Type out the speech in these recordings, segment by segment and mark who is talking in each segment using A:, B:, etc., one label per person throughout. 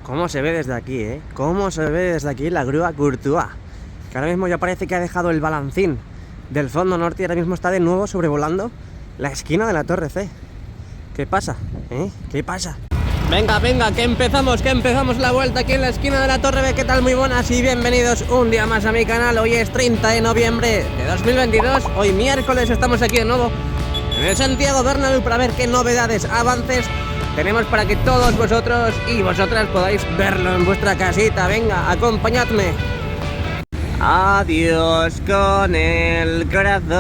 A: ¿Cómo se ve desde aquí, eh? ¿Cómo se ve desde aquí la grúa Courtois? Que ahora mismo ya parece que ha dejado el balancín del fondo norte y ahora mismo está de nuevo sobrevolando la esquina de la Torre C. ¿Qué pasa? ¿Qué pasa? Venga, que empezamos la vuelta aquí en la esquina de la Torre B. ¿Qué tal? Muy buenas y bienvenidos un día más a mi canal. Hoy es 30 de noviembre de 2022. Hoy miércoles estamos aquí de nuevo en el Santiago Bernabéu para ver qué novedades, avances tenemos para que todos vosotros y vosotras podáis verlo en vuestra casita. Venga, acompañadme. Adiós con el corazón.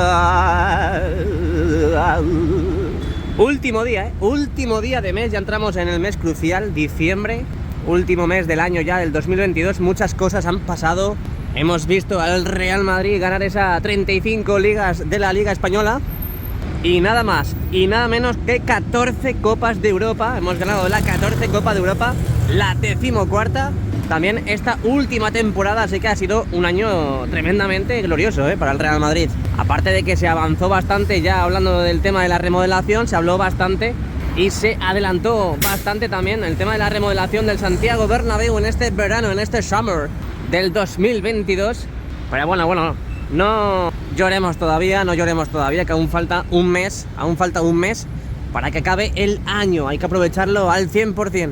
A: Último día, último día de mes, ya entramos en el mes crucial, diciembre, último mes del año ya, del 2022, muchas cosas han pasado. Hemos visto al Real Madrid ganar esa 35 ligas de la Liga Española y nada más y nada menos que 14 Copas de Europa. Hemos ganado la 14 Copa de Europa, la 14ª también esta última temporada, así que ha sido un año tremendamente glorioso para el Real Madrid. Aparte de que se avanzó bastante, ya hablando del tema de la remodelación, se habló bastante y se adelantó bastante también el tema de la remodelación del Santiago Bernabéu en este verano, en este summer del 2022. Pero bueno, no lloremos todavía, que aún falta un mes para que acabe el año, hay que aprovecharlo al 100%.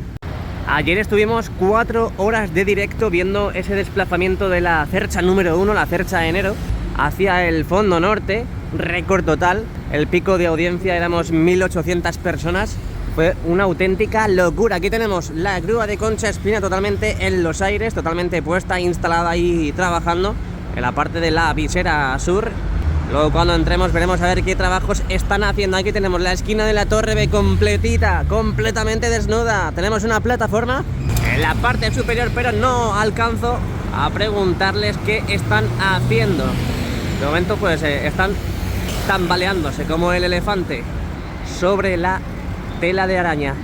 A: Ayer estuvimos 4 horas de directo viendo ese desplazamiento de la cercha número 1, la cercha de enero, hacia el fondo norte, récord total, el pico de audiencia éramos 1800 personas, fue una auténtica locura. Aquí tenemos la grúa de Concha Espina totalmente en los aires, totalmente puesta, instalada ahí trabajando en la parte de la visera sur. Luego cuando entremos veremos a ver qué trabajos están haciendo. Aquí tenemos la esquina de la Torre B completita, completamente desnuda. Tenemos una plataforma en la parte superior, pero no alcanzo a preguntarles qué están haciendo. De momento pues están tambaleándose como el elefante sobre la tela de araña.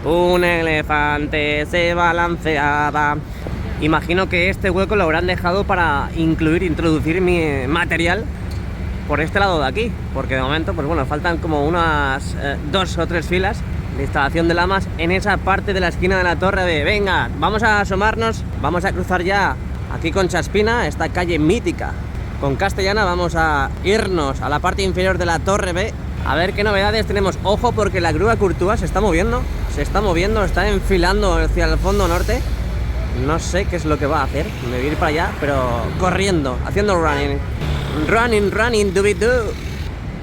A: Un elefante se balanceaba. Imagino que este hueco lo habrán dejado para introducir mi material por este lado de aquí, porque de momento pues bueno, faltan como unas 2 o 3 filas de instalación de lamas en esa parte de la esquina de la Torre B. Venga, vamos a asomarnos, vamos a cruzar ya aquí Concha Espina, esta calle mítica con Castellana. Vamos a irnos a la parte inferior de la Torre B a ver qué novedades tenemos. Ojo, porque la grúa Courtois se está moviendo, está enfilando hacia el fondo norte. No sé qué es lo que va a hacer, me voy a ir para allá, pero corriendo, haciendo running, doobie-doo.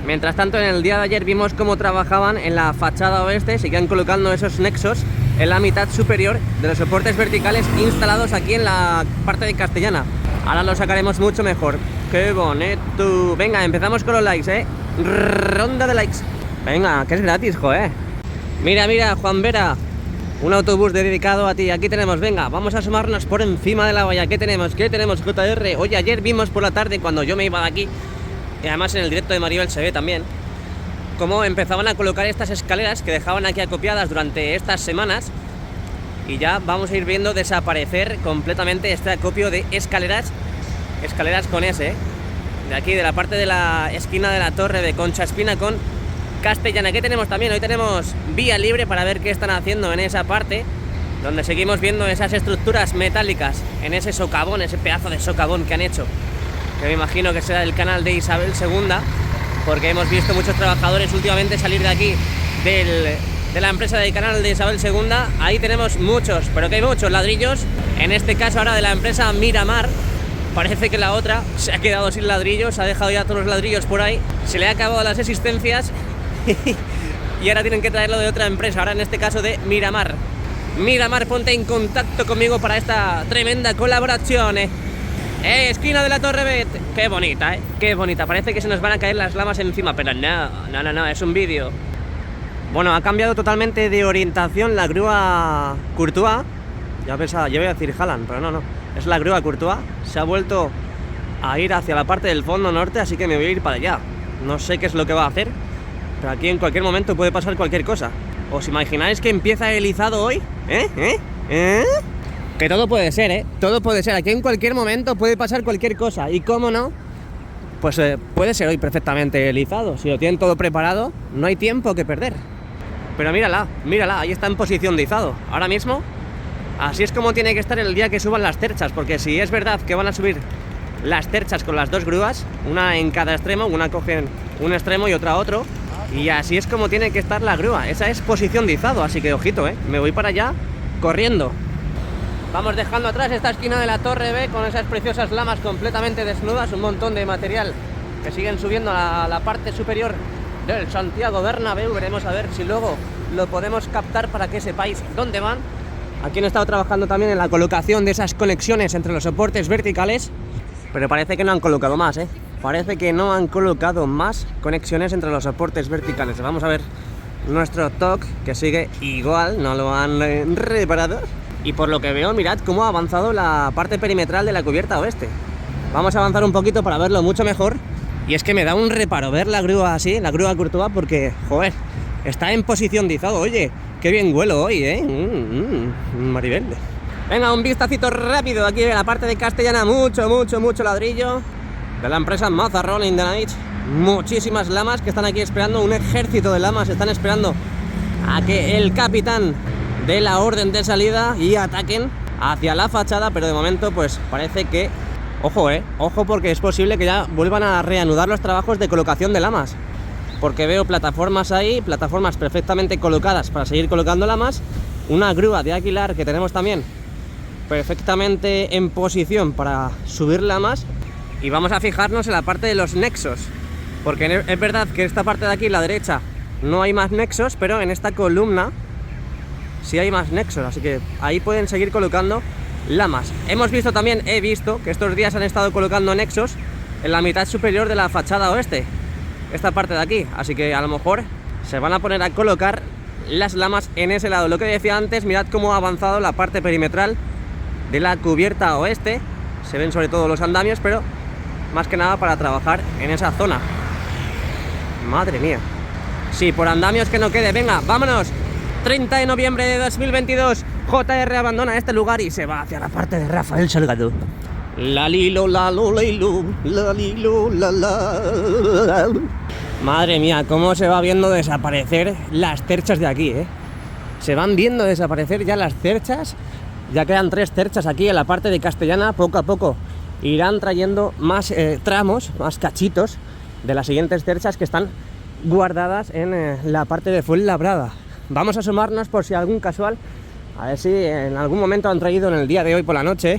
A: Mientras tanto, en el día de ayer vimos cómo trabajaban en la fachada oeste, seguían colocando esos nexos en la mitad superior de los soportes verticales instalados aquí en la parte de Castellana. Ahora lo sacaremos mucho mejor. ¡Qué bonito! Venga, empezamos con los likes, ronda de likes. Venga, que es gratis, joder. Mira, Juan Vera, un autobús dedicado a ti. Aquí tenemos, venga, vamos a asomarnos por encima de la valla. ¿Qué tenemos, JR? Oye, ayer vimos por la tarde, cuando yo me iba de aquí, y además en el directo de Maribel se ve también, cómo empezaban a colocar estas escaleras que dejaban aquí acopiadas durante estas semanas. Y ya vamos a ir viendo desaparecer completamente este acopio de escaleras con S, de aquí, de la parte de la esquina de la Torre de Concha Espina con Castellana. ¿Qué tenemos también? Hoy tenemos vía libre para ver qué están haciendo en esa parte, donde seguimos viendo esas estructuras metálicas en ese socavón, ese pedazo de socavón que han hecho, que me imagino que será el canal de Isabel II, porque hemos visto muchos trabajadores últimamente salir de aquí, de la empresa del canal de Isabel II. Ahí tenemos muchos, pero que hay muchos ladrillos, en este caso ahora de la empresa Miramar. Parece que la otra se ha quedado sin ladrillos, ha dejado ya todos los ladrillos por ahí, se le ha acabado las existencias y ahora tienen que traerlo de otra empresa, ahora en este caso de Miramar. Miramar, ponte en contacto conmigo para esta tremenda colaboración. Esquina de la Torre B, qué bonita, qué bonita. Parece que se nos van a caer las lamas encima, pero no, es un vídeo. Bueno, ha cambiado totalmente de orientación la grúa Courtois. Ya pensaba, yo voy a decir Haaland, pero no, es la grúa Courtois. Se ha vuelto a ir hacia la parte del fondo norte, así que me voy a ir para allá. No sé qué es lo que va a hacer, pero aquí en cualquier momento puede pasar cualquier cosa. ¿Os imagináis que empieza el izado hoy? Que todo puede ser, todo puede ser. Aquí en cualquier momento puede pasar cualquier cosa. Y cómo no, pues puede ser hoy perfectamente el izado. Si lo tienen todo preparado, no hay tiempo que perder. Pero mírala, ahí está en posición de izado. Ahora mismo Así es como tiene que estar el día que suban las cerchas, porque si es verdad que van a subir las cerchas con las dos grúas, una en cada extremo, una cogen un extremo y otra otro, y así es como tiene que estar la grúa. Esa es posición de izado, así que ojito, me voy para allá corriendo. Vamos dejando atrás esta esquina de la Torre B con esas preciosas lamas completamente desnudas, un montón de material que siguen subiendo a la parte superior del Santiago Bernabéu. Veremos a ver si luego lo podemos captar para que sepáis dónde van. Aquí han estado trabajando también en la colocación de esas conexiones entre los soportes verticales, pero parece que no han colocado más, Parece que no han colocado más conexiones entre los soportes verticales. Vamos a ver nuestro TOC, que sigue igual, no lo han reparado. Y por lo que veo, mirad cómo ha avanzado la parte perimetral de la cubierta oeste. Vamos a avanzar un poquito para verlo mucho mejor. Y es que me da un reparo ver la grúa así, la grúa Courtois, porque, joder, está en posición de izado. Oye, qué bien huelo hoy, Maribel. Venga, un vistacito rápido aquí en la parte de Castellana. Mucho ladrillo de la empresa Maza Rolling the Night. Muchísimas lamas que están aquí esperando, un ejército de lamas están esperando a que el capitán dé la orden de salida y ataquen hacia la fachada, pero de momento pues parece que, ojo, ojo, porque es posible que ya vuelvan a reanudar los trabajos de colocación de lamas, porque veo plataformas ahí, plataformas perfectamente colocadas para seguir colocando lamas, una grúa de Aguilar que tenemos también perfectamente en posición para subir lamas, y vamos a fijarnos en la parte de los nexos, porque es verdad que esta parte de aquí, la derecha, no hay más nexos, pero en esta columna sí hay más nexos, así que ahí pueden seguir colocando lamas. Hemos visto también, he visto que estos días han estado colocando nexos en la mitad superior de la fachada oeste, esta parte de aquí, así que a lo mejor se van a poner a colocar las lamas en ese lado. Lo que decía antes, mirad cómo ha avanzado la parte perimetral de la cubierta oeste, se ven sobre todo los andamios, pero más que nada para trabajar en esa zona. Madre mía. Sí, por andamios que no quede. Venga, vámonos. 30 de noviembre de 2022, JR abandona este lugar y se va hacia la parte de Rafael Salgado. La lilo, la lo, la lilo, la lilo, la la. Madre mía, cómo se va viendo desaparecer las cerchas de aquí, Se van viendo desaparecer ya las cerchas. Ya quedan 3 cerchas aquí en la parte de Castellana. Poco a poco irán trayendo más tramos, más cachitos de las siguientes cerchas que están guardadas en la parte de Fuenlabrada. Vamos a asomarnos por si algún casual, a ver si en algún momento han traído en el día de hoy por la noche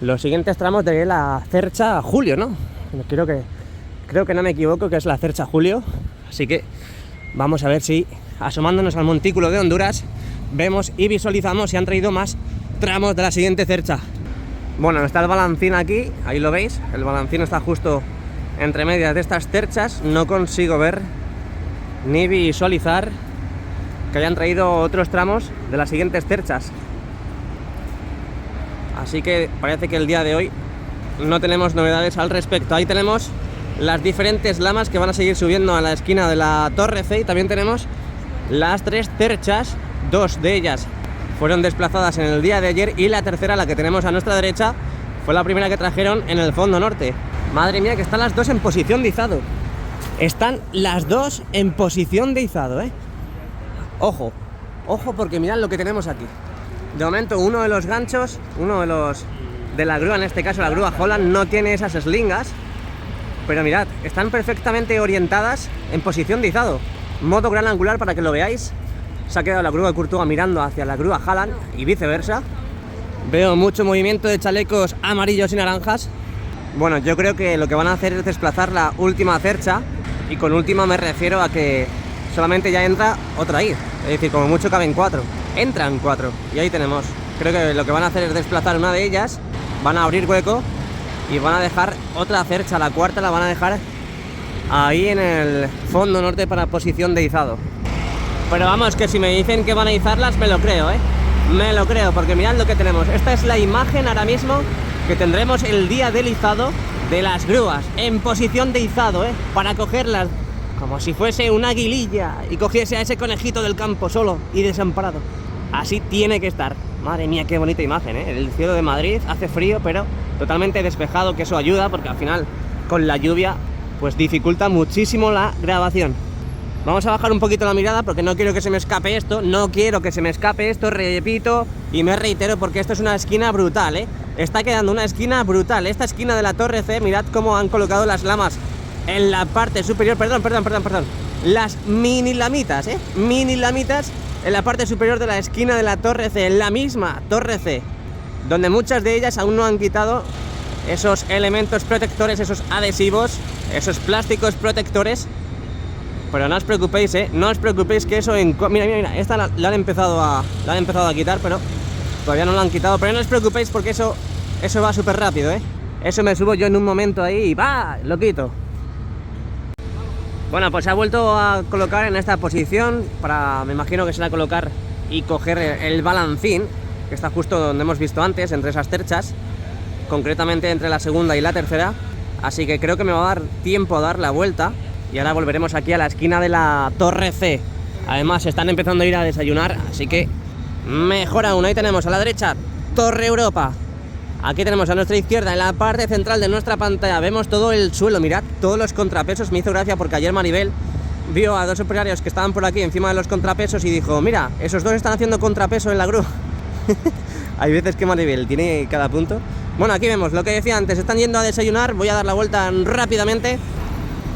A: los siguientes tramos de la cercha Julio, ¿no? Creo que no me equivoco, que es la cercha Julio, así que vamos a ver si asomándonos al montículo de Honduras vemos y visualizamos si han traído más tramos de la siguiente cercha. Bueno, está el balancín aquí, ahí lo veis, el balancín está justo entre medias de estas cerchas. No consigo ver ni visualizar que hayan traído otros tramos de las siguientes cerchas, así que parece que el día de hoy no tenemos novedades al respecto. Ahí tenemos las diferentes lamas que van a seguir subiendo a la esquina de la Torre C, y también tenemos las 3 cerchas, 2 de ellas fueron desplazadas en el día de ayer y la tercera, la que tenemos a nuestra derecha, fue la primera que trajeron en el fondo norte. Madre mía, que están las 2 en posición de izado. Están las 2 en posición de izado, Ojo, ojo, porque mirad lo que tenemos aquí. De momento uno de los ganchos, uno de los de la grúa, en este caso la grúa Holland, no tiene esas eslingas, pero mirad, están perfectamente orientadas en posición de izado. Modo gran angular para que lo veáis. Se ha quedado la grúa Courtois mirando hacia la grúa Holland y viceversa. Veo mucho movimiento de chalecos amarillos y naranjas. Bueno, yo creo que lo que van a hacer es desplazar la última cercha, y con última me refiero a que solamente ya entra otra ahí, es decir, como mucho caben 4. Entran 4 y ahí tenemos. Creo que lo que van a hacer es desplazar una de ellas, van a abrir hueco y van a dejar otra cercha, la cuarta la van a dejar ahí en el fondo norte para posición de izado. Pero vamos, que si me dicen que van a izarlas, me lo creo, me lo creo, porque mirad lo que tenemos. Esta es la imagen ahora mismo que tendremos el día del izado de las grúas, en posición de izado, para cogerlas como si fuese una aguililla y cogiese a ese conejito del campo solo y desamparado. Así tiene que estar. Madre mía, qué bonita imagen, El cielo de Madrid hace frío, pero totalmente despejado, que eso ayuda, porque al final con la lluvia pues dificulta muchísimo la grabación. Vamos a bajar un poquito la mirada porque no quiero que se me escape esto. No quiero que se me escape esto, repito y me reitero, porque esto es una esquina brutal, ¿eh? Está quedando una esquina brutal. Esta esquina de la Torre C, mirad cómo han colocado las lamas en la parte superior. Perdón. Las mini lamitas, ¿eh? Mini lamitas en la parte superior de la esquina de la Torre C. En la misma Torre C, donde muchas de ellas aún no han quitado esos elementos protectores, esos adhesivos, esos plásticos protectores. Pero no os preocupéis, no os preocupéis que eso mira, esta la han empezado a quitar, pero todavía no la han quitado. Pero no os preocupéis porque eso va súper rápido, Eso me subo yo en un momento ahí y ¡va! Lo quito. Bueno, pues se ha vuelto a colocar en esta posición me imagino que será colocar y coger el balancín, que está justo donde hemos visto antes, entre esas terchas, concretamente entre la segunda y la tercera. Así que creo que me va a dar tiempo a dar la vuelta. Y ahora volveremos aquí a la esquina de la Torre C. Además están empezando a ir a desayunar, así que mejor aún. Ahí tenemos a la derecha Torre Europa. Aquí tenemos a nuestra izquierda, en la parte central de nuestra pantalla, vemos todo el suelo. Mirad todos los contrapesos. Me hizo gracia porque ayer Maribel vio a dos operarios que estaban por aquí encima de los contrapesos y dijo: mira, esos dos están haciendo contrapeso en la grúa. Hay veces que Maribel tiene cada punto. Bueno, aquí vemos lo que decía antes, están yendo a desayunar. Voy a dar la vuelta rápidamente.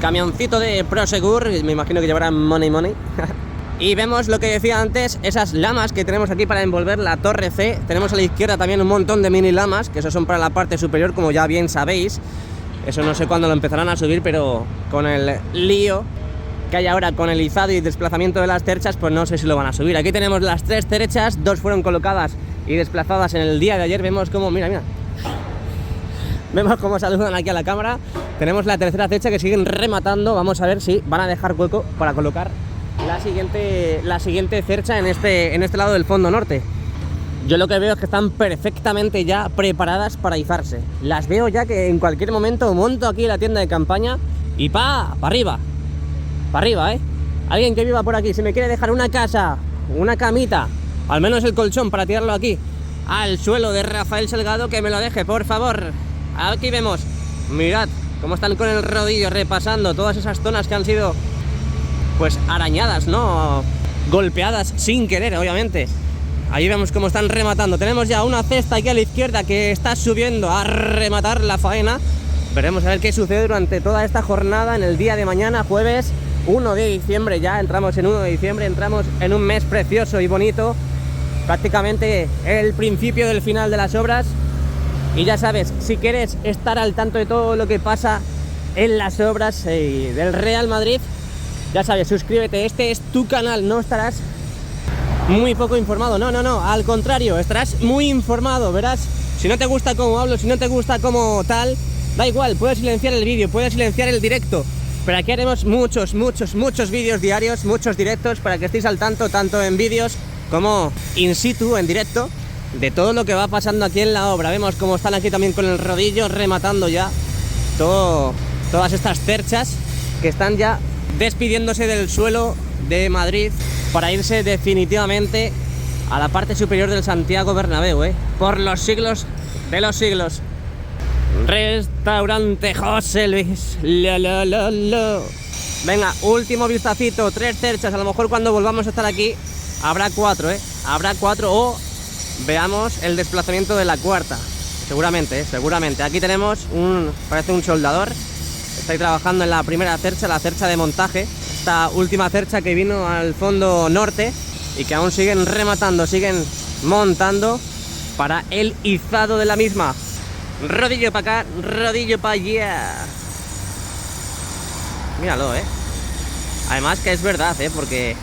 A: Camioncito de Prosegur, me imagino que llevarán money. Y vemos lo que decía antes, esas lamas que tenemos aquí para envolver la Torre C. Tenemos a la izquierda también un montón de mini lamas, que esos son para la parte superior, como ya bien sabéis. Eso no sé cuándo lo empezarán a subir, pero con el lío que hay ahora con el izado y desplazamiento de las terchas, pues no sé si lo van a subir. Aquí tenemos las tres terchas, dos fueron colocadas y desplazadas en el día de ayer. Vemos como, mira. Vemos cómo saludan aquí a la cámara. Tenemos la tercera tercha que siguen rematando. Vamos a ver si van a dejar hueco para colocar la siguiente cercha en este lado del fondo norte. Yo lo que veo es que están perfectamente ya preparadas para izarse. Las veo ya que en cualquier momento monto aquí la tienda de campaña y para arriba, Alguien que viva por aquí, si me quiere dejar una casa, una camita, al menos el colchón para tirarlo aquí al suelo de Rafael Salgado, que me lo deje, por favor. Aquí vemos, mirad cómo están con el rodillo repasando todas esas zonas que han sido pues arañadas, ¿no? Golpeadas sin querer, obviamente. Ahí vemos cómo están rematando. Tenemos ya una cesta aquí a la izquierda que está subiendo a rematar la faena. Veremos a ver qué sucede durante toda esta jornada en el día de mañana, jueves 1 de diciembre. Ya entramos en 1 de diciembre, entramos en un mes precioso y bonito. Prácticamente el principio del final de las obras. Y ya sabes, si quieres estar al tanto de todo lo que pasa en las obras del Real Madrid, ya sabes, suscríbete, este es tu canal, no estarás muy poco informado, no, al contrario, estarás muy informado, verás. Si no te gusta cómo hablo, si no te gusta cómo tal, da igual, puedes silenciar el vídeo, puedes silenciar el directo, pero aquí haremos muchos vídeos diarios, muchos directos, para que estéis al tanto, tanto en vídeos como in situ, en directo, de todo lo que va pasando aquí en la obra. Vemos cómo están aquí también con el rodillo rematando ya todas estas cerchas que están ya despidiéndose del suelo de Madrid para irse definitivamente a la parte superior del Santiago Bernabéu, por los siglos de los siglos. Restaurante José Luis. Venga, último vistacito, 3 cerchas. A lo mejor cuando volvamos a estar aquí habrá 4, habrá 4 o veamos el desplazamiento de la cuarta. Seguramente, seguramente. Aquí tenemos parece un soldador. Está ahí trabajando en la primera cercha, la cercha de montaje. Esta última cercha que vino al fondo norte y que aún siguen rematando, siguen montando para el izado de la misma. Rodillo para acá, rodillo para allá. Míralo, Además que es verdad, porque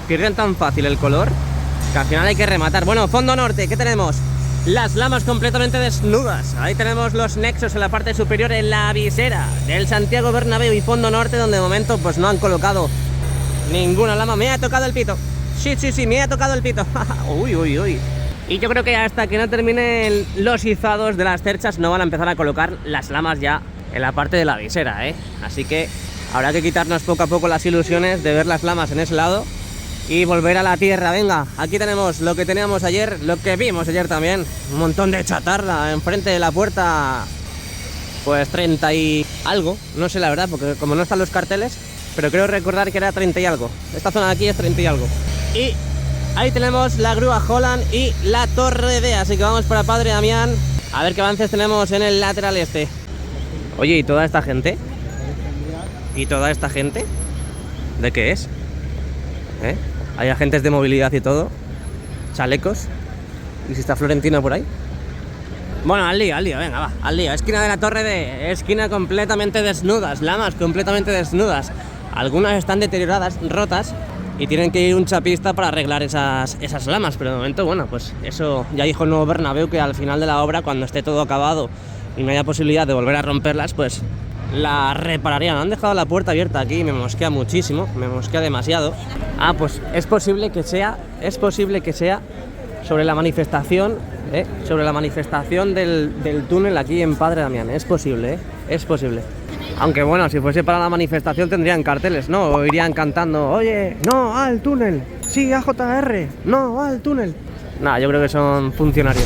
A: pierden tan fácil el color que al final hay que rematar. Bueno, fondo norte, ¿qué tenemos? Las lamas completamente desnudas. Ahí tenemos los nexos en la parte superior, en la visera del Santiago Bernabéu y fondo norte, donde de momento pues no han colocado ninguna lama. Me ha tocado el pito. Sí, me ha tocado el pito. Uy. Y yo creo que hasta que no terminen los izados de las cerchas no van a empezar a colocar las lamas ya en la parte de la visera, Así que habrá que quitarnos poco a poco las ilusiones de ver las lamas en ese lado y volver a la tierra. Venga, aquí tenemos lo que teníamos ayer, lo que vimos ayer también. Un montón de chatarra enfrente de la puerta. Pues 30 y algo, no sé la verdad, porque como no están los carteles, pero creo recordar que era 30 y algo. Esta zona de aquí es 30 y algo. Y ahí tenemos la grúa Holland y la Torre D, así que vamos para Padre Damián a ver qué avances tenemos en el lateral este. Oye, ¿y toda esta gente? ¿Y toda esta gente? ¿De qué es? Hay agentes de movilidad y todo, chalecos. ¿Y si está Florentino por ahí? Bueno, al lío, venga, va, al lío. Esquina de la Torre D, esquina completamente desnudas, lamas completamente desnudas. Algunas están deterioradas, rotas, y tienen que ir un chapista para arreglar esas lamas. Pero de momento, bueno, pues eso ya dijo el nuevo Bernabéu, que al final de la obra, cuando esté todo acabado y no haya posibilidad de volver a romperlas, pues la repararían. Han dejado la puerta abierta aquí y me mosquea muchísimo, me mosquea demasiado. Ah, pues es posible que sea sobre la manifestación, del túnel aquí en Padre Damián. Es posible, es posible. Aunque bueno, si fuese para la manifestación tendrían carteles, ¿no? O irían cantando, oye, no al túnel, sí a JR, no al túnel. Nada, yo creo que son funcionarios.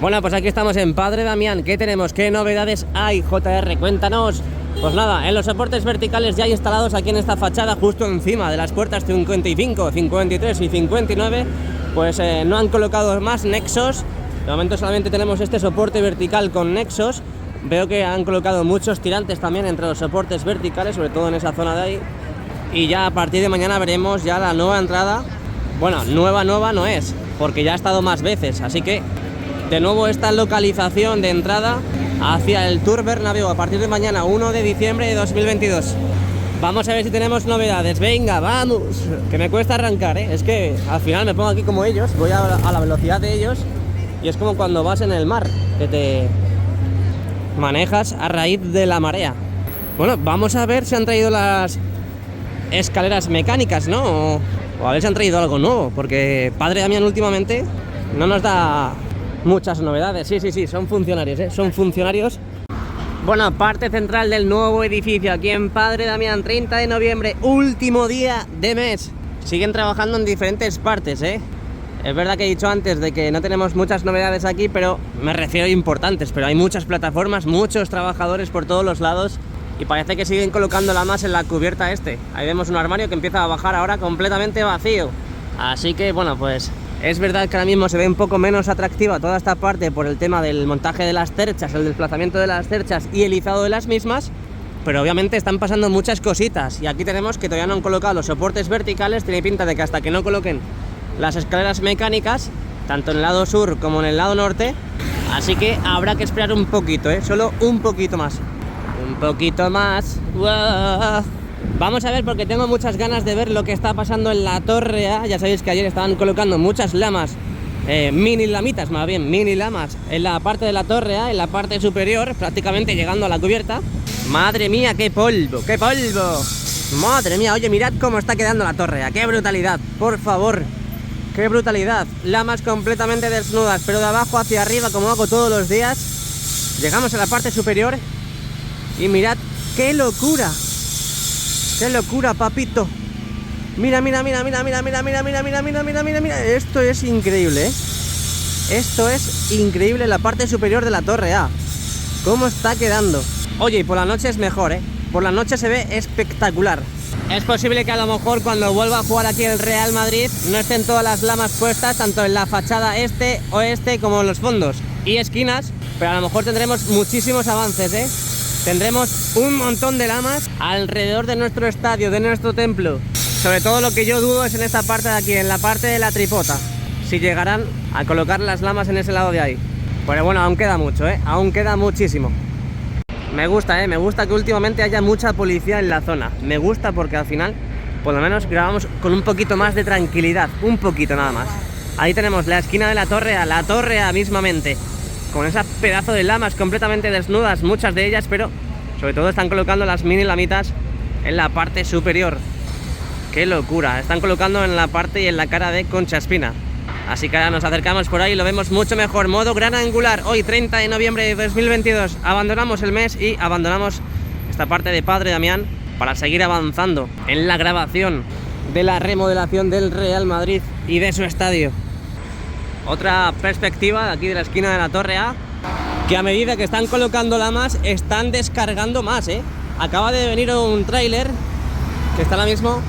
A: Bueno, pues aquí estamos en Padre Damián. ¿Qué tenemos? ¿Qué novedades hay, JR? Cuéntanos. Pues nada, en los soportes verticales ya instalados aquí en esta fachada, justo encima de las puertas 55, 53 y 59, pues no han colocado más nexos. De momento solamente tenemos este soporte vertical con nexos. Veo que han colocado muchos tirantes también entre los soportes verticales, sobre todo en esa zona de ahí. Y ya a partir de mañana veremos ya la nueva entrada. Bueno, nueva no es, porque ya ha estado más veces, así que de nuevo esta localización de entrada hacia el Tour Bernabéu a partir de mañana, 1 de diciembre de 2022. Vamos a ver si tenemos novedades. Venga, vamos, que me cuesta arrancar, ¿eh? Es que al final me pongo aquí como ellos, voy a la velocidad de ellos, y es como cuando vas en el mar, que te manejas a raíz de la marea. Bueno, vamos a ver si han traído las escaleras mecánicas, ¿no? O a ver si han traído algo nuevo, porque Padre Damián últimamente no nos da muchas novedades. Sí, son funcionarios, son funcionarios. Bueno, parte central del nuevo edificio aquí en Padre Damián, 30 de noviembre, último día de mes. Siguen trabajando en diferentes partes, Es verdad que he dicho antes de que no tenemos muchas novedades aquí, pero me refiero a importantes. Pero hay muchas plataformas, muchos trabajadores por todos los lados, y parece que siguen colocando lamas en la cubierta Ahí vemos un armario que empieza a bajar ahora completamente vacío. Así que bueno, pues es verdad que ahora mismo se ve un poco menos atractiva toda esta parte por el tema del montaje de las cerchas, el desplazamiento de las cerchas y el izado de las mismas, pero obviamente están pasando muchas cositas. Y aquí tenemos que todavía no han colocado los soportes verticales. Tiene pinta de que hasta que no coloquen las escaleras mecánicas, tanto en el lado sur como en el lado norte, así que habrá que esperar un poquito, solo un poquito más. Un poquito más. ¡Wow! Vamos a ver, porque tengo muchas ganas de ver lo que está pasando en la Torre A. Ya sabéis que ayer estaban colocando muchas lamas, mini lamitas más bien, mini lamas en la parte de la Torre A, en la parte superior, prácticamente llegando a la cubierta. Madre mía, qué polvo, qué polvo. Madre mía, oye, mirad cómo está quedando la Torre A, qué brutalidad, por favor. ¡Qué brutalidad! Lamas completamente desnudas, pero de abajo hacia arriba, como hago todos los días. Llegamos a la parte superior y mirad qué locura. ¡Qué locura, papito! Mira. Esto es increíble, Esto es increíble, la parte superior de la Torre A. ¿Cómo está quedando? Oye, y por la noche es mejor, Por la noche se ve espectacular. Es posible que a lo mejor cuando vuelva a jugar aquí el Real Madrid no estén todas las lamas puestas, tanto en la fachada oeste como en los fondos y esquinas, pero a lo mejor tendremos muchísimos avances, Tendremos un montón de lamas alrededor de nuestro estadio, de nuestro templo. Sobre todo lo que yo dudo es en esta parte de aquí, en la parte de la tripota, si llegarán a colocar las lamas en ese lado de ahí. Pero bueno, aún queda mucho, aún queda muchísimo. Me gusta que últimamente haya mucha policía en la zona. Me gusta porque al final, por lo menos, grabamos con un poquito más de tranquilidad. Un poquito nada más. Ahí tenemos la esquina de la Torre A mismamente, con ese pedazo de lamas completamente desnudas, muchas de ellas, pero sobre todo están colocando las mini lamitas en la parte superior. ¡Qué locura! Están colocando en la parte y en la cara de Concha Espina. Así que ahora nos acercamos por ahí y lo vemos mucho mejor. Modo gran angular, hoy 30 de noviembre de 2022. Abandonamos el mes y abandonamos esta parte de Padre Damián para seguir avanzando en la grabación de la remodelación del Real Madrid y de su estadio. Otra perspectiva de aquí de la esquina de la Torre A, que a medida que están colocando lamas, están descargando más, Acaba de venir un tráiler que está ahora mismo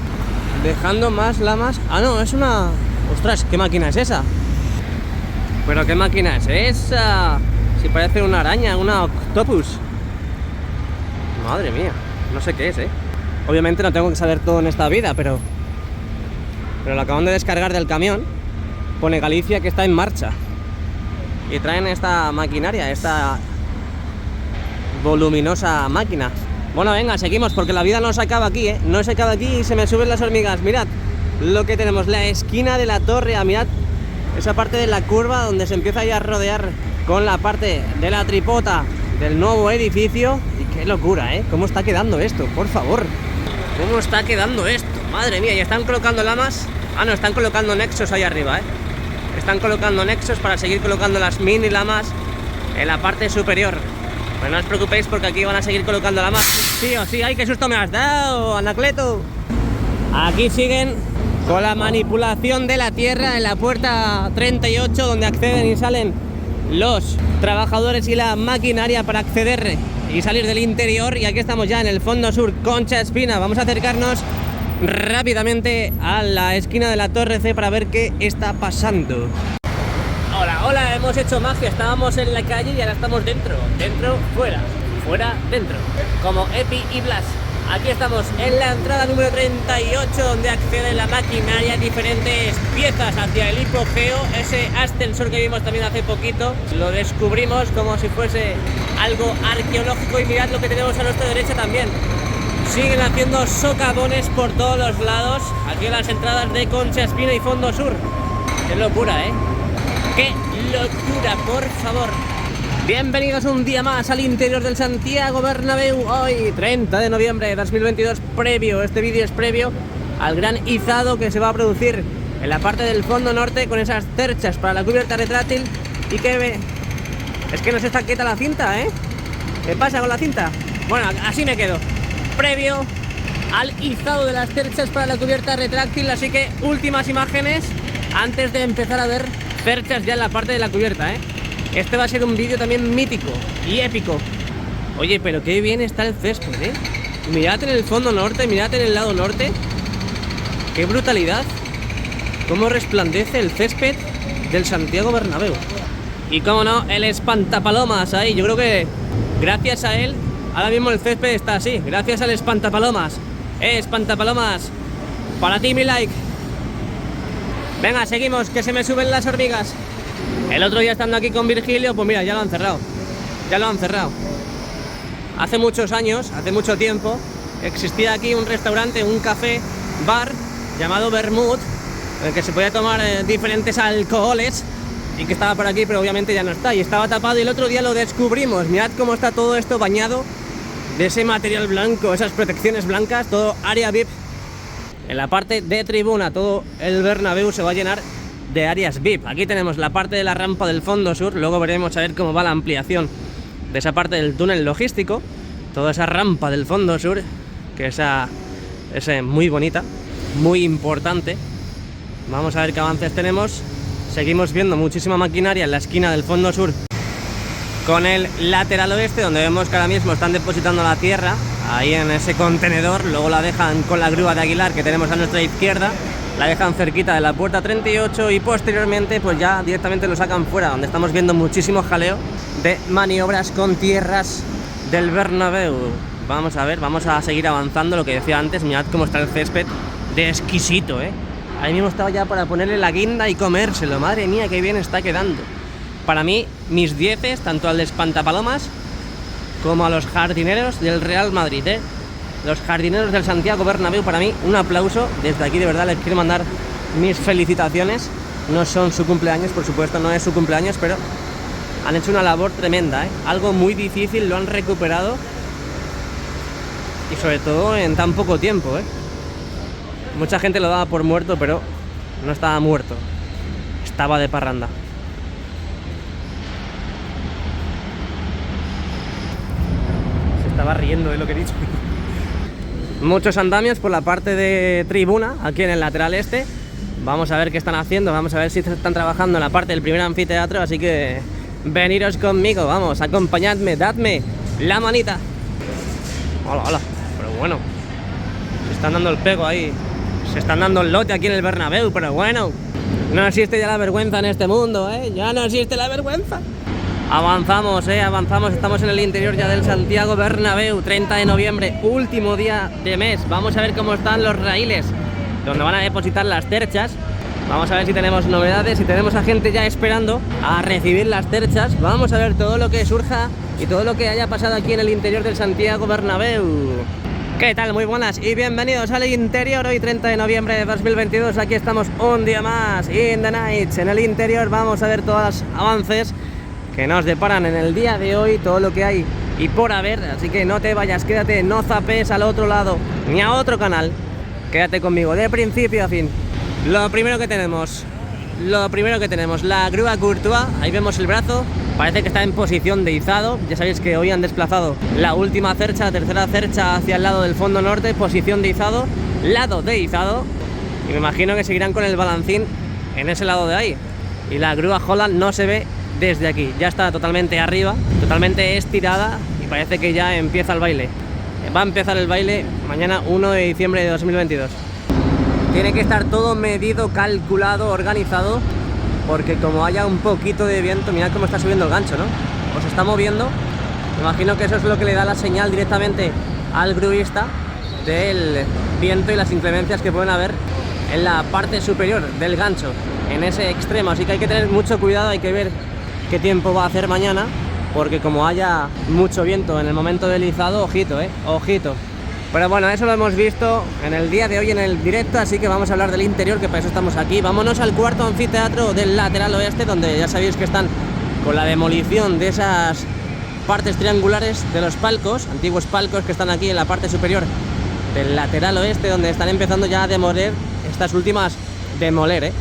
A: dejando más lamas. Ah, no, es una... Ostras, ¿qué máquina es esa? ¿Pero qué máquina es esa? Si parece una araña, una octopus. Madre mía, no sé qué es, Obviamente no tengo que saber todo en esta vida, pero lo acaban de descargar del camión. Pone Galicia que está en marcha. Y traen esta maquinaria, esta voluminosa máquina. Bueno, venga, seguimos, porque la vida no se acaba aquí, No se acaba aquí y se me suben las hormigas. Mirad lo que tenemos, la esquina de la torre. Mirad esa parte de la curva donde se empieza ya a rodear con la parte de la tripota del nuevo edificio. Y qué locura, cómo está quedando esto, por favor. Cómo está quedando esto, madre mía. Y están colocando lamas. Ah, no, están colocando nexos ahí arriba, Están colocando nexos para seguir colocando las mini lamas en la parte superior. Pues no os preocupéis, porque aquí van a seguir colocando lamas. Sí o sí. ¡Ay, qué susto me has dado, Anacleto! Aquí siguen con la manipulación de la tierra en la puerta 38, donde acceden y salen los trabajadores y la maquinaria para acceder y salir del interior. Y aquí estamos ya en el fondo sur, Concha Espina. Vamos a acercarnos rápidamente a la esquina de la Torre C para ver qué está pasando. Hola, hola, hemos hecho magia. Estábamos en la calle y ahora estamos dentro. Dentro, fuera. Fuera, dentro. Como Epi y Blas. Aquí estamos en la entrada número 38, donde accede la maquinaria, diferentes piezas hacia el hipogeo. Ese ascensor que vimos también hace poquito, lo descubrimos como si fuese algo arqueológico. Y mirad lo que tenemos a nuestra derecha también. Siguen haciendo socavones por todos los lados, aquí en las entradas de Concha Espina y Fondo Sur. Qué locura, ¡qué locura, por favor! Bienvenidos un día más al interior del Santiago Bernabéu. Hoy, 30 de noviembre de 2022, este vídeo es previo al gran izado que se va a producir en la parte del fondo norte con esas cerchas para la cubierta retráctil. Y que es que no se está quieta la cinta, ¿Qué pasa con la cinta? Bueno, así me quedo. Previo al izado de las cerchas para la cubierta retráctil, así que últimas imágenes antes de empezar a ver cerchas ya en la parte de la cubierta, Este va a ser un vídeo también mítico y épico. Oye, pero qué bien está el césped, Mirad en el fondo norte, mirad en el lado norte. Qué brutalidad. Cómo resplandece el césped del Santiago Bernabéu. Y cómo no, el espantapalomas ahí. Yo creo que gracias a él ahora mismo el césped está así, gracias al espantapalomas. Espantapalomas, para ti mi like. Venga, seguimos, que se me suben las hormigas. El otro día estando aquí con Virgilio, pues mira, ya lo han cerrado. Ya lo han cerrado. Hace muchos años, hace mucho tiempo, existía aquí un restaurante, un café, bar, llamado Bermud, en el que se podía tomar diferentes alcoholes, y que estaba por aquí, pero obviamente ya no está, y estaba tapado, y el otro día lo descubrimos. Mirad cómo está todo esto bañado de ese material blanco, esas protecciones blancas, todo área VIP. En la parte de tribuna, todo el Bernabéu se va a llenar de áreas VIP. Aquí tenemos la parte de la rampa del fondo sur, luego veremos a ver cómo va la ampliación de esa parte del túnel logístico, toda esa rampa del fondo sur, que es muy bonita, muy importante. Vamos a ver qué avances tenemos. Seguimos viendo muchísima maquinaria en la esquina del fondo sur con el lateral oeste, donde vemos que ahora mismo están depositando la tierra ahí en ese contenedor. Luego la dejan con la grúa de Aguilar que tenemos a nuestra izquierda, la dejan cerquita de la puerta 38 y posteriormente pues ya directamente lo sacan fuera, donde estamos viendo muchísimo jaleo de maniobras con tierras del Bernabéu. Vamos a ver, vamos a seguir avanzando. Lo que decía antes, mirad cómo está el césped de exquisito, Ahí mismo estaba ya para ponerle la guinda y comérselo. Madre mía, qué bien está quedando. Para mí, mis 10, tanto al de espantapalomas como a los jardineros del Real Madrid, Los jardineros del Santiago Bernabéu, para mí, un aplauso. Desde aquí, de verdad, les quiero mandar mis felicitaciones. No son su cumpleaños, por supuesto, no es su cumpleaños, pero han hecho una labor tremenda, Algo muy difícil, lo han recuperado. Y sobre todo en tan poco tiempo, Mucha gente lo daba por muerto, pero no estaba muerto. Estaba de parranda. Se estaba riendo de lo que he dicho. Muchos andamios por la parte de tribuna, aquí en el lateral este. Vamos a ver qué están haciendo, vamos a ver si están trabajando en la parte del primer anfiteatro. Así que veniros conmigo, vamos, acompañadme, dadme la manita. Hola, hola, pero bueno, están dando el pego ahí. Se están dando el lote aquí en el Bernabéu, pero bueno, no existe ya la vergüenza en este mundo, ¿eh? Ya no existe la vergüenza. Avanzamos, avanzamos. Estamos en el interior ya del Santiago Bernabéu, 30 de noviembre, último día de mes. Vamos a ver cómo están los raíles, donde van a depositar las terchas. Vamos a ver si tenemos novedades, si tenemos a gente ya esperando a recibir las terchas. Vamos a ver todo lo que surja y todo lo que haya pasado aquí en el interior del Santiago Bernabéu. ¿Qué tal? Muy buenas y bienvenidos al interior. Hoy 30 de noviembre de 2022, aquí estamos un día más, in the nights. En el interior vamos a ver todos los avances que nos deparan en el día de hoy, todo lo que hay y por haber. Así que no te vayas, quédate, no zapes al otro lado ni a otro canal. Quédate conmigo de principio a fin. Lo primero que tenemos, la grúa Courtois. Ahí vemos el brazo, parece que está en posición de izado. Ya sabéis que hoy han desplazado la última cercha, la tercera cercha hacia el lado del fondo norte, posición de izado, lado de izado. Y me imagino que seguirán con el balancín en ese lado de ahí. Y la grúa Holland no se ve desde aquí, ya está totalmente arriba, totalmente estirada y parece que ya empieza el baile. Va a empezar el baile mañana 1 de diciembre de 2022. Tiene que estar todo medido, calculado, organizado, porque como haya un poquito de viento, mirad cómo está subiendo el gancho, ¿no? O se está moviendo. Me imagino que eso es lo que le da la señal directamente al gruista del viento y las inclemencias que pueden haber en la parte superior del gancho, en ese extremo. Así que hay que tener mucho cuidado, hay que ver qué tiempo va a hacer mañana, porque como haya mucho viento en el momento del izado, ojito, ojito. Pero bueno, eso lo hemos visto en el día de hoy en el directo, así que vamos a hablar del interior, que para eso estamos aquí. Vámonos al cuarto anfiteatro del lateral oeste, donde ya sabéis que están con la demolición de esas partes triangulares de los palcos, antiguos palcos que están aquí en la parte superior del lateral oeste, donde están empezando ya a demoler estas últimas, demoler,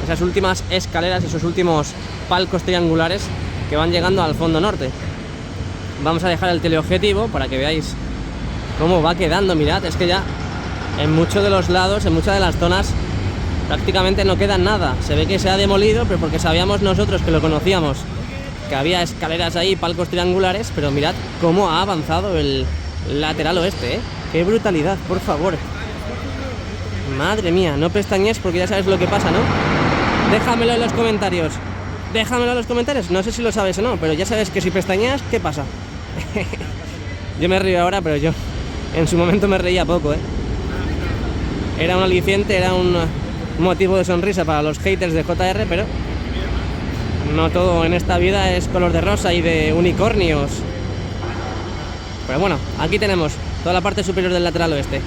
A: esas últimas escaleras, esos últimos palcos triangulares que van llegando al fondo norte. Vamos a dejar el teleobjetivo para que veáis cómo va quedando. Mirad, es que ya en muchos de los lados, en muchas de las zonas, prácticamente no queda nada. Se ve que se ha demolido, pero porque sabíamos nosotros, que lo conocíamos, que había escaleras ahí, palcos triangulares, pero mirad cómo ha avanzado el lateral oeste, Qué brutalidad, por favor. Madre mía, no pestañes porque ya sabes lo que pasa, ¿no? Déjamelo en los comentarios. Déjamelo en los comentarios. No sé si lo sabes o no, pero ya sabes que si pestañeas, ¿qué pasa? Yo me río ahora, pero yo en su momento me reía poco, Era un aliciente, era un motivo de sonrisa para los haters de JR, pero no todo en esta vida es color de rosa y de unicornios. Pero bueno, aquí tenemos toda la parte superior del lateral oeste,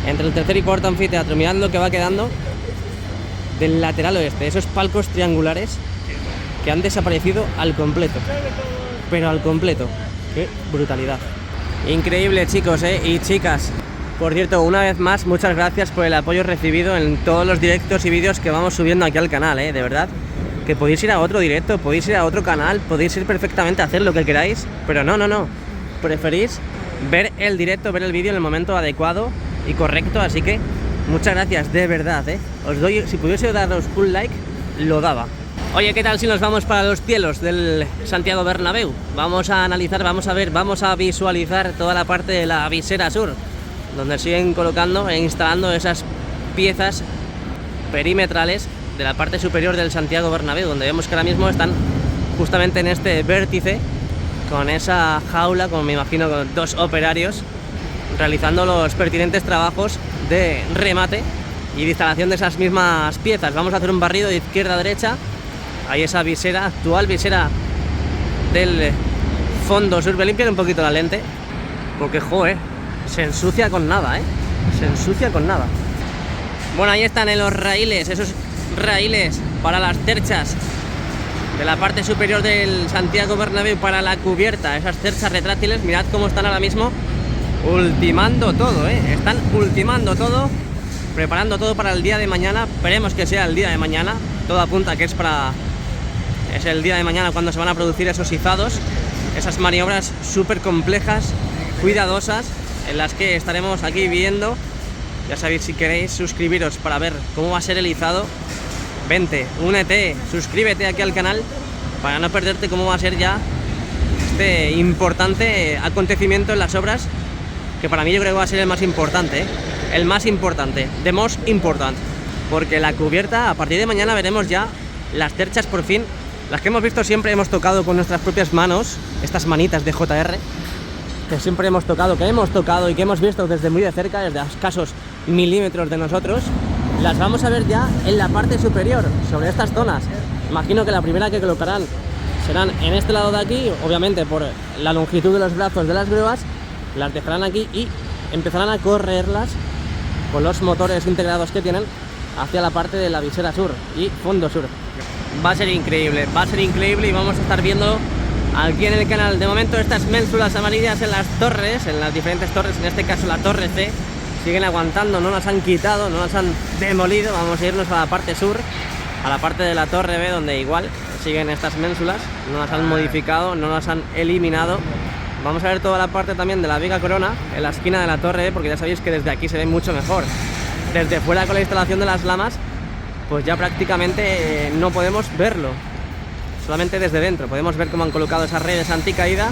A: entre el tercer y cuarto anfiteatro. Mirad lo que va quedando del lateral oeste, esos palcos triangulares que han desaparecido al completo, pero al completo. Qué brutalidad. Increíble, chicos, y chicas. Por cierto, una vez más, muchas gracias por el apoyo recibido en todos los directos y vídeos que vamos subiendo aquí al canal, de verdad. Que podéis ir a otro directo, podéis ir a otro canal, podéis ir perfectamente a hacer lo que queráis, pero no. Preferís ver el directo, ver el vídeo en el momento adecuado y correcto, así que muchas gracias, de verdad, Os doy, si pudiese daros un like, lo daba. Oye, ¿qué tal si nos vamos para los cielos del Santiago Bernabéu? Vamos a analizar, vamos a ver, vamos a visualizar toda la parte de la visera sur, donde siguen colocando e instalando esas piezas perimetrales de la parte superior del Santiago Bernabéu, donde vemos que ahora mismo están justamente en este vértice, con esa jaula, como me imagino, con dos operarios, realizando los pertinentes trabajos de remate y de instalación de esas mismas piezas. Vamos a hacer un barrido de izquierda a derecha. Hay esa visera, actual visera del fondo sur. Voy a limpiar un poquito la lente, porque, joder, se ensucia con nada, Se ensucia con nada. Bueno, ahí están en los raíles, esos raíles para las terchas de la parte superior del Santiago Bernabéu, para la cubierta, esas terchas retráctiles. Mirad cómo están ahora mismo ultimando todo, Están ultimando todo, preparando todo para el día de mañana. Esperemos que sea el día de mañana. Todo apunta que es el día de mañana cuando se van a producir esos izados, esas maniobras súper complejas, cuidadosas, en las que estaremos aquí viendo. Ya sabéis, si queréis suscribiros para ver cómo va a ser el izado, vente, únete, suscríbete aquí al canal para no perderte cómo va a ser ya este importante acontecimiento en las obras que para mí yo creo que va a ser el más importante, ¿eh? El más importante, the most important, porque la cubierta, a partir de mañana veremos ya las terchas por fin, las que hemos visto siempre, hemos tocado con nuestras propias manos, estas manitas de JR, que siempre hemos tocado y que hemos visto desde muy de cerca, desde a escasos milímetros de nosotros, las vamos a ver ya en la parte superior, sobre estas zonas. Imagino que la primera que colocarán serán en este lado de aquí, obviamente por la longitud de los brazos de las grúas, las dejarán aquí y empezarán a correrlas con los motores integrados que tienen hacia la parte de la visera sur y fondo sur. Va a ser increíble y vamos a estar viendo aquí en el canal de momento estas ménsulas amarillas en las torres, en las diferentes torres, en este caso la torre C, siguen aguantando, no las han quitado, no las han demolido. Vamos a irnos a la parte sur, a la parte de la torre B, donde igual siguen estas ménsulas, no las han modificado, no las han eliminado. Vamos a ver toda la parte también de la viga corona en la esquina de la torre B, porque ya sabéis que desde aquí se ve mucho mejor. Desde fuera con la instalación de las lamas, pues ya prácticamente no podemos verlo. Solamente desde dentro podemos ver cómo han colocado esas redes anticaída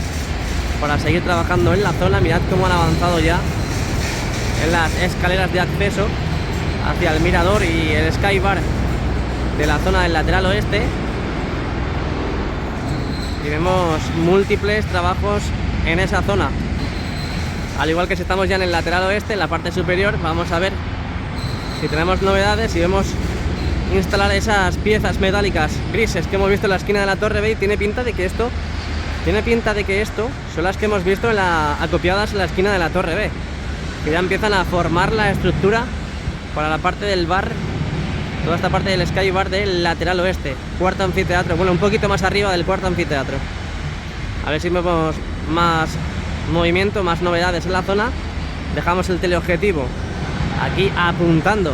A: para seguir trabajando en la zona. Mirad cómo han avanzado ya en las escaleras de acceso hacia el mirador y el skybar de la zona del lateral oeste. Y vemos múltiples trabajos en esa zona. Al igual que si estamos ya en el lateral oeste, en la parte superior, vamos a ver si tenemos novedades y vemos instalar esas piezas metálicas grises que hemos visto en la esquina de la torre B. Y tiene pinta de que esto son las que hemos visto acopiadas en la esquina de la torre B, que ya empiezan a formar la estructura para la parte del bar, toda esta parte del sky bar del lateral oeste, cuarto anfiteatro, bueno, un poquito más arriba del cuarto anfiteatro. A ver si vemos más movimiento, más novedades en la zona. Dejamos el teleobjetivo aquí apuntando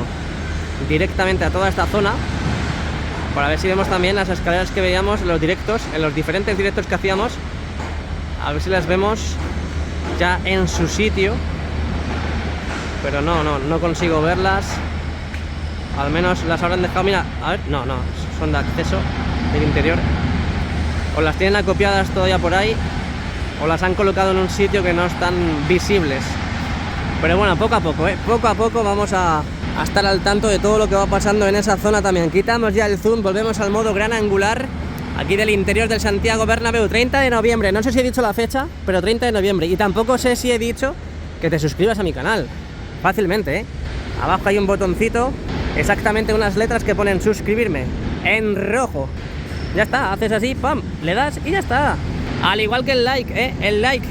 A: directamente a toda esta zona para ver si vemos también las escaleras que veíamos en los directos, en los diferentes directos que hacíamos, a ver si las vemos ya en su sitio, pero no consigo verlas. Al menos las habrán dejado, mira, a ver, no, son de acceso del interior, o las tienen acopiadas todavía por ahí, o las han colocado en un sitio que no están visibles. Pero bueno, poco a poco vamos a estar al tanto de todo lo que va pasando en esa zona también. Quitamos ya el zoom, volvemos al modo gran angular, aquí del interior del Santiago Bernabéu, 30 de noviembre, no sé si he dicho la fecha, pero 30 de noviembre, y tampoco sé si he dicho que te suscribas a mi canal, fácilmente, ¿eh? Abajo hay un botoncito, exactamente unas letras que ponen suscribirme, en rojo, ya está, haces así, pam, le das y ya está. Al igual que el like, el like.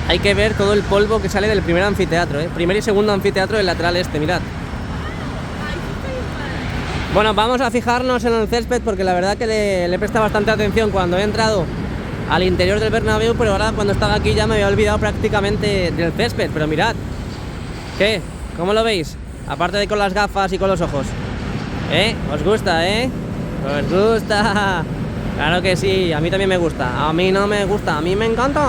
A: Hay que ver todo el polvo que sale del primer anfiteatro, primer y segundo anfiteatro del lateral este, mirad. Bueno, vamos a fijarnos en el césped, porque la verdad que le he prestado bastante atención cuando he entrado al interior del Bernabéu, pero ahora cuando estaba aquí ya me había olvidado prácticamente del césped. Pero mirad, ¿qué? ¿Cómo lo veis? Aparte de con las gafas y con los ojos. ¿Os gusta, ¿Os gusta? Claro que sí, a mí también me gusta. A mí no me gusta, a mí me encanta.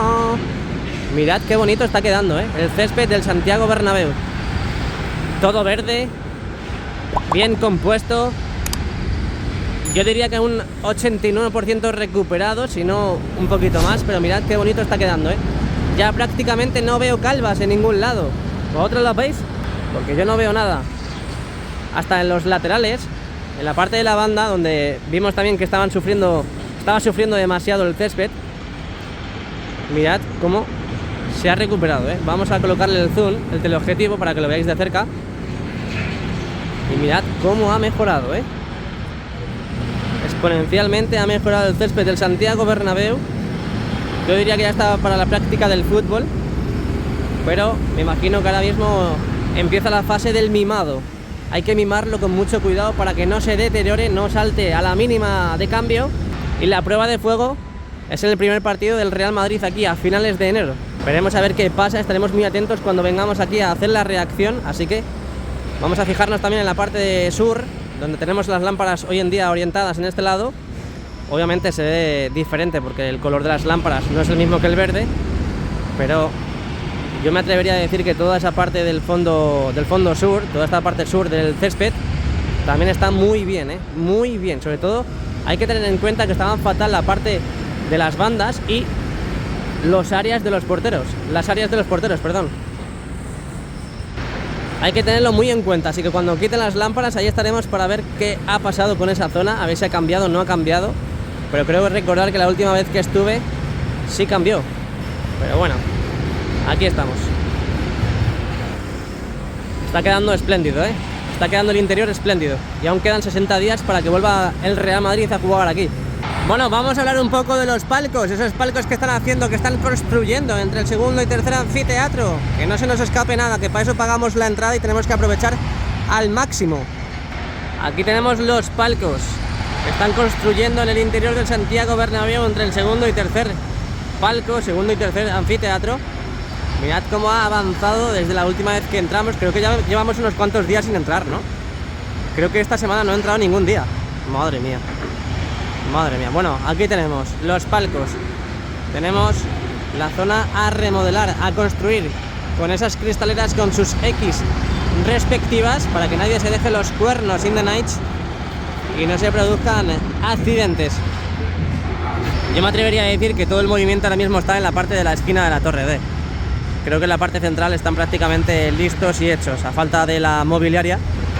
A: Mirad qué bonito está quedando, el césped del Santiago Bernabéu. Todo verde, bien compuesto. Yo diría que un 89% recuperado, si no un poquito más, pero mirad qué bonito está quedando, Ya prácticamente no veo calvas en ningún lado. ¿Vosotros lo veis? Porque yo no veo nada. Hasta en los laterales, en la parte de la banda, donde vimos también que estaba sufriendo demasiado el césped. Mirad cómo se ha recuperado, Vamos a colocarle el zoom, el teleobjetivo, para que lo veáis de cerca. Y mirad cómo ha mejorado, Exponencialmente ha mejorado el césped del Santiago Bernabéu. Yo diría que ya estaba para la práctica del fútbol, pero me imagino que ahora mismo empieza la fase del mimado. Hay que mimarlo con mucho cuidado para que no se deteriore, no salte a la mínima de cambio. Y la prueba de fuego es el primer partido del Real Madrid aquí a finales de enero. Veremos a ver qué pasa, estaremos muy atentos cuando vengamos aquí a hacer la reacción, así que vamos a fijarnos también en la parte de sur, donde tenemos las lámparas hoy en día orientadas en este lado. Obviamente se ve diferente porque el color de las lámparas no es el mismo que el verde, pero yo me atrevería a decir que toda esa parte del fondo sur, toda esta parte sur del césped, también está muy bien, muy bien. Sobre todo hay que tener en cuenta que estaban fatal la parte de las bandas y las áreas de los porteros, perdón. Hay que tenerlo muy en cuenta, así que cuando quiten las lámparas ahí estaremos para ver qué ha pasado con esa zona, a ver si ha cambiado o no ha cambiado. Pero creo recordar que la última vez que estuve sí cambió. Pero bueno, aquí estamos. Está quedando espléndido, ¿eh? Está quedando el interior espléndido. Y aún quedan 60 días para que vuelva el Real Madrid a jugar aquí. Bueno, vamos a hablar un poco de los palcos. Esos palcos que están haciendo, que están construyendo entre el segundo y tercer anfiteatro. Que no se nos escape nada, que para eso pagamos la entrada y tenemos que aprovechar al máximo. Aquí tenemos los palcos que están construyendo en el interior del Santiago Bernabéu entre el segundo y tercer palco, segundo y tercer anfiteatro. Mirad cómo ha avanzado desde la última vez que entramos. Creo que ya llevamos unos cuantos días sin entrar, ¿no? Creo que esta semana no he entrado ningún día. Madre mía. Madre mía. Bueno, aquí tenemos los palcos. Tenemos la zona a remodelar, a construir, con esas cristaleras con sus X respectivas, para que nadie se deje los cuernos in the night y no se produzcan accidentes. Yo me atrevería a decir que todo el movimiento ahora mismo está en la parte de la esquina de la Torre D. Creo que en la parte central están prácticamente listos y hechos, a falta de la mobiliaria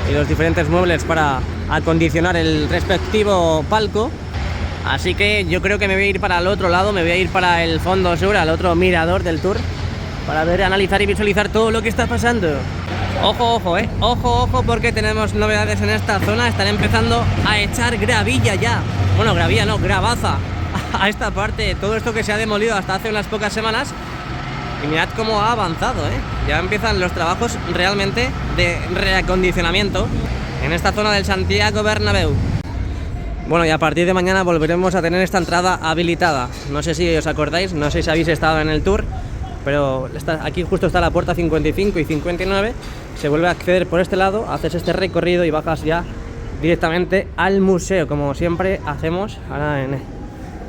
A: y los diferentes muebles para acondicionar el respectivo palco. Así que yo creo que me voy a ir para el otro lado, me voy a ir para el fondo sur, al otro mirador del tour, para ver, analizar y visualizar todo lo que está pasando. Ojo, ojo, ojo, porque tenemos novedades en esta zona. Están empezando a echar gravilla ya. Bueno, gravilla no, gravaza a esta parte, todo esto que se ha demolido hasta hace unas pocas semanas. Y mirad cómo ha avanzado, ¿eh? Ya empiezan los trabajos realmente de reacondicionamiento en esta zona del Santiago Bernabéu. Bueno, y a partir de mañana volveremos a tener esta entrada habilitada. No sé si os acordáis, no sé si habéis estado en el tour, pero aquí justo está la puerta 55 y 59. Se vuelve a acceder por este lado, haces este recorrido y bajas ya directamente al museo, como siempre hacemos ahora en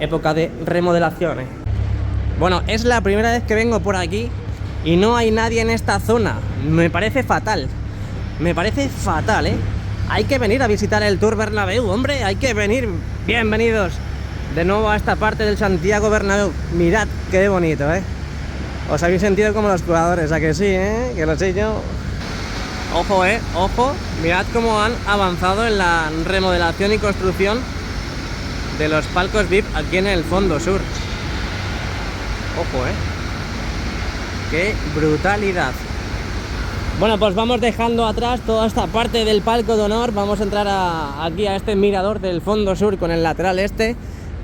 A: época de remodelaciones. Bueno, es la primera vez que vengo por aquí y no hay nadie en esta zona. Me parece fatal. Me parece fatal, ¿eh? Hay que venir a visitar el Tour Bernabéu, hombre. Hay que venir. Bienvenidos de nuevo a esta parte del Santiago Bernabéu. Mirad qué bonito, ¿eh? Os habéis sentido como los jugadores, ¿a que sí, eh? Que lo sé yo. Ojo, ojo. Mirad cómo han avanzado en la remodelación y construcción de los palcos VIP aquí en el fondo sur. Ojo, qué brutalidad. Bueno, pues vamos dejando atrás toda esta parte del palco de honor. Vamos a entrar aquí a este mirador del fondo sur con el lateral este.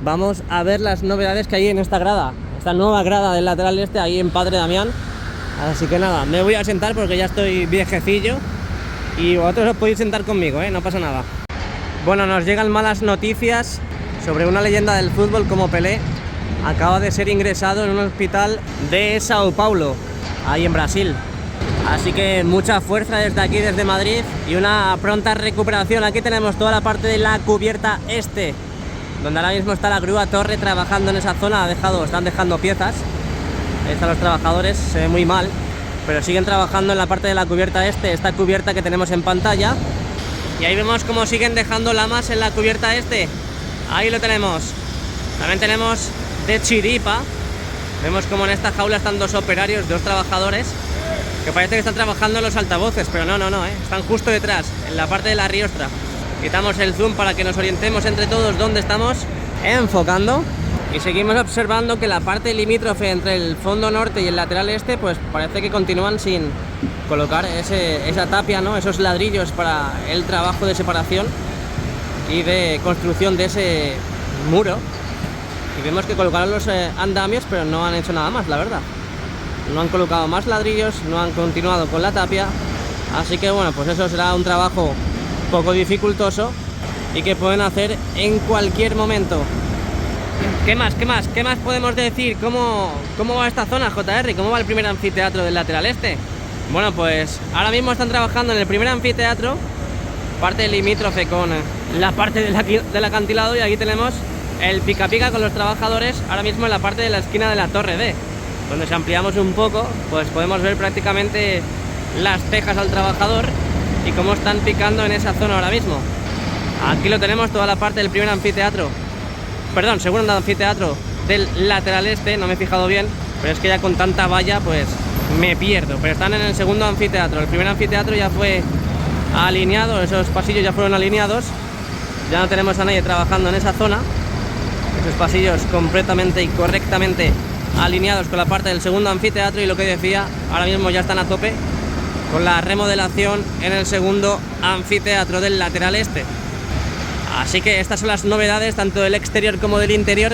A: Vamos a ver las novedades que hay en esta grada, esta nueva grada del lateral este, ahí en Padre Damián. Así que nada, me voy a sentar porque ya estoy viejecillo y vosotros os podéis sentar conmigo, no pasa nada. Bueno, nos llegan malas noticias sobre una leyenda del fútbol como Pelé. Acaba de ser ingresado en un hospital de Sao Paulo, ahí en Brasil. Así que mucha fuerza desde aquí, desde Madrid, y una pronta recuperación. Aquí tenemos toda la parte de la cubierta este, donde ahora mismo está la grúa Torre trabajando en esa zona. Están dejando piezas. Ahí están los trabajadores, se ve muy mal, pero siguen trabajando en la parte de la cubierta este, esta cubierta que tenemos en pantalla. Y ahí vemos cómo siguen dejando lamas en la cubierta este. Ahí lo tenemos. También tenemos de chiripa. Vemos como en esta jaula están dos operarios, dos trabajadores, que parece que están trabajando en los altavoces, pero no, están justo detrás, en la parte de la riostra. Quitamos el zoom para que nos orientemos entre todos dónde estamos enfocando. Y seguimos observando que la parte limítrofe entre el fondo norte y el lateral este, pues parece que continúan sin colocar esa tapia, ¿no? Esos ladrillos para el trabajo de separación y de construcción de ese muro. Y vemos que colocaron los andamios, pero no han hecho nada más, la verdad. No han colocado más ladrillos, no han continuado con la tapia. Así que bueno, pues eso será un trabajo poco dificultoso y que pueden hacer en cualquier momento. ¿Qué más podemos decir? ¿Cómo va esta zona, JR? ¿Cómo va el primer anfiteatro del lateral este? Bueno, pues ahora mismo están trabajando en el primer anfiteatro, parte limítrofe con la parte del acantilado, y aquí tenemos el pica pica con los trabajadores ahora mismo en la parte de la esquina de la Torre D, donde si ampliamos un poco, pues podemos ver prácticamente las cejas al trabajador y cómo están picando en esa zona ahora mismo. Aquí lo tenemos, toda la parte del primer anfiteatro. Perdón, segundo anfiteatro del lateral este, no me he fijado bien, pero es que ya con tanta valla, pues me pierdo, pero están en el segundo anfiteatro. El primer anfiteatro ya fue alineado, esos pasillos ya fueron alineados, ya no tenemos a nadie trabajando en esa zona. Esos pasillos completamente y correctamente alineados con la parte del segundo anfiteatro, y lo que decía, ahora mismo ya están a tope con la remodelación en el segundo anfiteatro del lateral este. Así que estas son las novedades tanto del exterior como del interior.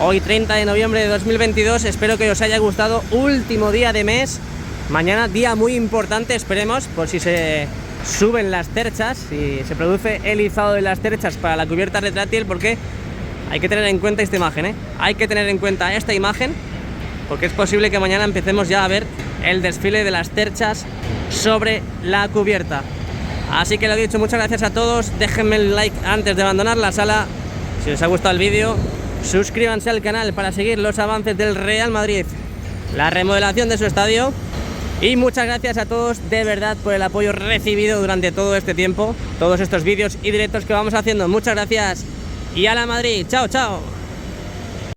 A: Hoy 30 de noviembre de 2022, espero que os haya gustado. Último día de mes, mañana día muy importante, esperemos, por si se suben las terchas, si se produce el izado de las terchas para la cubierta retráctil, porque hay que tener en cuenta esta imagen, hay que tener en cuenta esta imagen, porque es posible que mañana empecemos ya a ver el desfile de las terchas sobre la cubierta. Así que lo dicho, muchas gracias a todos, déjenme el like antes de abandonar la sala, si os ha gustado el vídeo, suscríbanse al canal para seguir los avances del Real Madrid, la remodelación de su estadio, y muchas gracias a todos de verdad por el apoyo recibido durante todo este tiempo, todos estos vídeos y directos que vamos haciendo. Muchas gracias y a la Madrid, chao, chao.